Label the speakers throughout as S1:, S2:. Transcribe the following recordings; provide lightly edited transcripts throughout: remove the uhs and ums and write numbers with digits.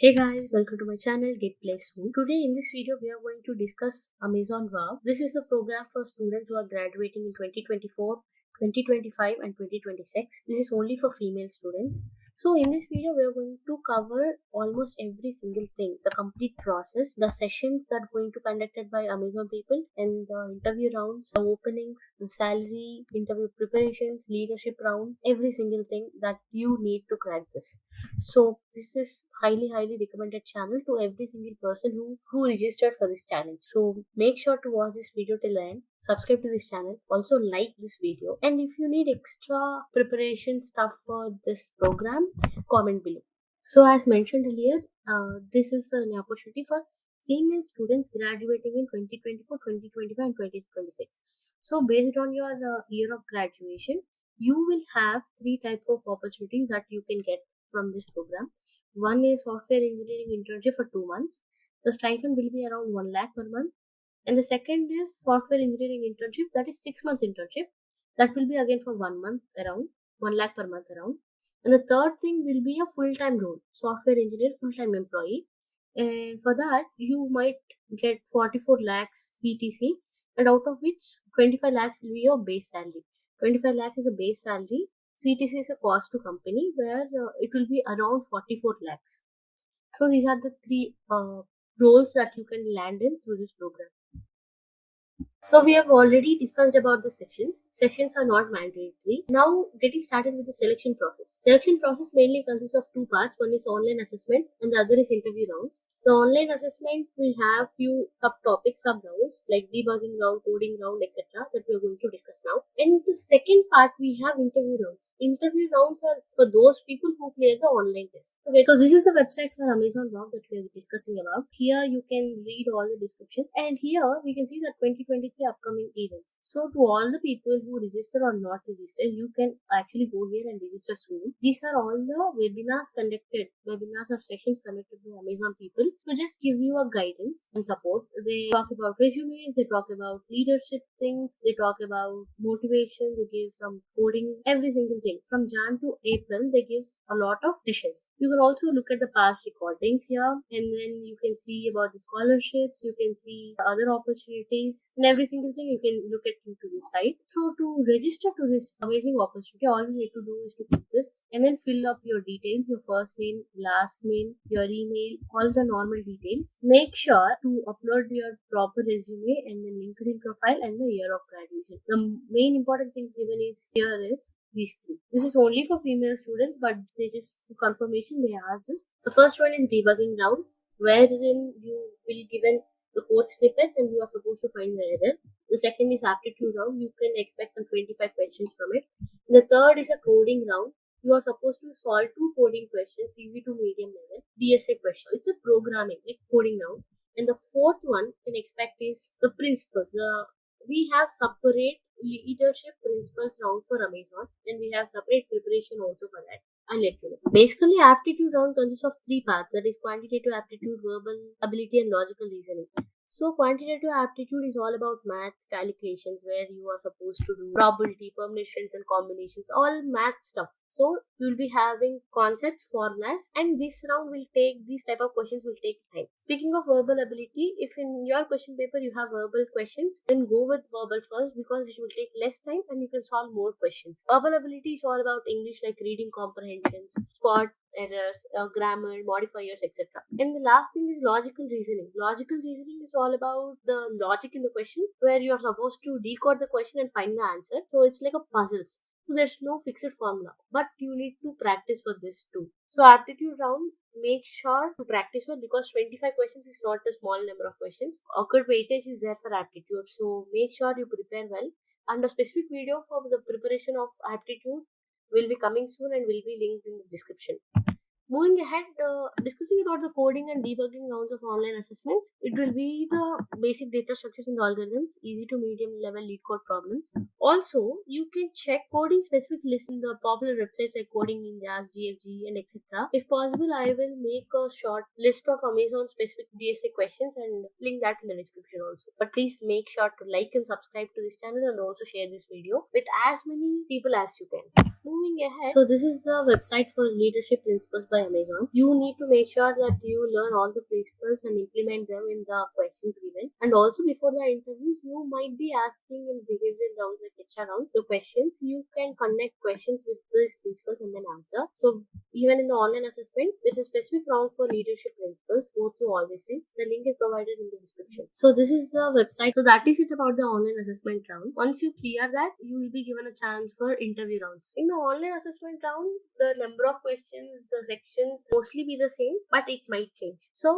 S1: Hey guys, welcome to my channel Get Play Soon. Today in this video we are going to discuss Amazon Wow. This is a program for students who are graduating in 2024, 2025 and 2026. This is only for female students. So in this video we are going to cover almost every single thing, the complete process, the sessions that are going to conducted by Amazon people and the interview rounds, the openings, the salary, interview preparations, leadership round, every single thing that you need to crack this. So this is highly recommended channel to every single person who registered for this challenge. So make sure to watch this video till the end. Subscribe to this channel. Also like this video. And if you need extra preparation stuff for this program, comment below. So as mentioned earlier, this is an opportunity for female students graduating in 2024, 2025 and 2026. So based on your year of graduation, you will have three type of opportunities that you can get from this program. One is software engineering internship for 2 months. The stipend will be around 1 lakh per month. And the second is software engineering internship, that is 6 months internship. That will be again for 1 month around 1 lakh per month around. And the third thing will be a full-time role, software engineer, full-time employee. And for that, you might get 44 lakhs CTC, and out of which 25 lakhs will be your base salary. 25 lakhs is a base salary. CTC is a cost to company where it will be around 44 lakhs. So these are the three roles that you can land in through this program. So we have already discussed about the sessions. Sessions are not mandatory. Now getting started with the selection process. Selection process mainly consists of two parts. One is online assessment and the other is interview rounds. The online assessment will have few subtopics, sub-rounds like debugging round, coding round, etc. that we are going to discuss now. And the second part we have interview rounds. Interview rounds are for those people who clear the online test. Okay, so this is the website for Amazon Wow that we are discussing about. Here you can read all the descriptions, and here we can see the 2023 upcoming events. So to all the people who register or not register, you can actually go here and register soon. These are all the webinars or sessions conducted by Amazon people to just give you a guidance and support. They talk about resumes, they talk about leadership things, they talk about motivation, they give some coding, every single thing. From Jan to April, they give a lot of sessions. You can also look at the past recordings here, and then you can see about the scholarships, you can see the other opportunities, and every single thing you can look at into this site. So to register to this amazing opportunity, all you need to do is to click this and then fill up your details, your first name, last name, your email, all the normal details. Make sure to upload your proper resume and the LinkedIn profile and the year of graduation. The main important things given is here is these three. This is only for female students, but they just for confirmation they ask this. The first one is debugging round, wherein you will given the code snippets and you are supposed to find the error. The second is aptitude round. You can expect some 25 questions from it. The third is a coding round. You are supposed to solve two coding questions, easy to medium level, DSA question. It's a programming, like coding round. And the fourth one you can expect is the principles. We have separate leadership principles round for Amazon, and we have separate preparation also for that. I'll let you know. Basically, aptitude round consists of three parts, that is quantitative aptitude, verbal ability, and logical reasoning. So quantitative aptitude is all about math calculations where you are supposed to do probability, permutations and combinations, all math stuff. So you'll be having concepts, formulas, and this round will take these type of questions will take time. Speaking of verbal ability, if in your question paper you have verbal questions, then go with verbal first because it will take less time and you can solve more questions. Verbal ability is all about English like reading comprehensions, spot errors, grammar, modifiers, etc. And the last thing is logical reasoning. Logical reasoning is all about the logic in the question where you're supposed to decode the question and find the answer. So it's like a puzzles. So there's no fixed formula, but you need to practice for this too. So aptitude round, make sure to practice for because 25 questions is not a small number of questions. Occurred weightage is there for aptitude, so make sure you prepare well. And a specific video for the preparation of aptitude will be coming soon and will be linked in the description. Moving ahead, discussing about the coding and debugging rounds of online assessments, it will be the basic data structures and algorithms, easy to medium level lead code problems. Also, you can check coding specific lists in the popular websites like Coding Ninjas, GFG, and etc. If possible, I will make a short list of Amazon specific DSA questions and link that in the description also. But please make sure to like and subscribe to this channel and also share this video with as many people as you can. Moving ahead, so this is the website for leadership principles by by Amazon. You need to make sure that you learn all the principles and implement them in the questions given. And also before the interviews, you might be asking in behavioral rounds like HR rounds the questions. You can connect questions with these principles and then answer. So even in the online assessment, there's a specific round for leadership principles. Go through all these things. The link is provided in the description. So this is the website. So that is it about the online assessment round. Once you clear that, you will be given a chance for interview rounds. In the online assessment round, the number of questions, the sections mostly be the same, but it might change. So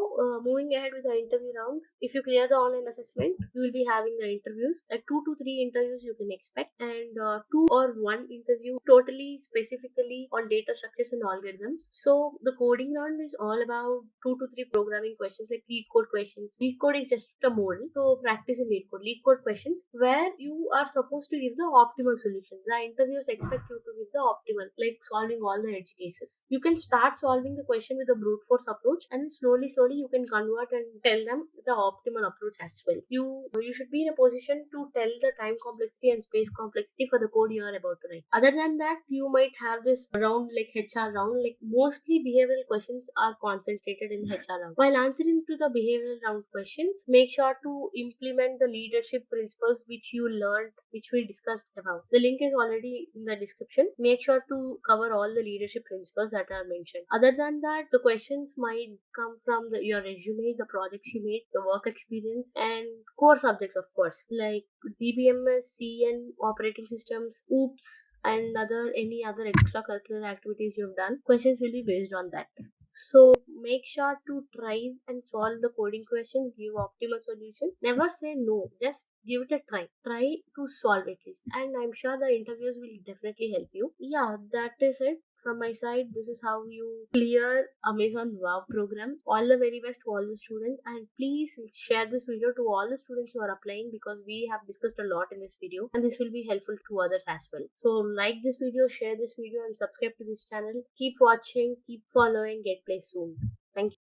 S1: moving ahead with the interview rounds, if you clear the online assessment, you will be having the interviews. Like 2 to 3 interviews you can expect, and 2 or 1 interview totally specifically on data structures and algorithms. So the coding round is all about 2 to 3 programming questions like lead code questions. Lead code is just a model, so practice in lead code. Lead code questions where you are supposed to give the optimal solution. The interviewers expect you to give the optimal, like solving all the edge cases. You can start solving the question with a brute force approach, and slowly you can convert and tell them the optimal approach as well. You should be in a position to tell the time complexity and space complexity for the code you are about to write. Other than that, you might have this round like HR round, like mostly behavioral questions are concentrated in HR round. While answering to the behavioral round questions, make sure to implement the leadership principles which you learned, which we discussed above. The link is already in the description. Make sure to cover all the leadership principles that are mentioned. Other than that, the questions might come from your resume, the projects you made, the work experience, and core subjects, of course, like DBMS, CN, operating systems, OOPS, and any other extracurricular activities you've done. Questions will be based on that. So make sure to try and solve the coding questions, give optimal solution. Never say no, just give it a try. Try to solve at least. And I'm sure the interviews will definitely help you. Yeah, that is it. From my side, this is how you clear Amazon Wow program. All the very best to all the students, and please share this video to all the students who are applying, because we have discussed a lot in this video and this will be helpful to others as well. So like this video, share this video, and subscribe to this channel. Keep watching, keep following Get Play soon. Thank you.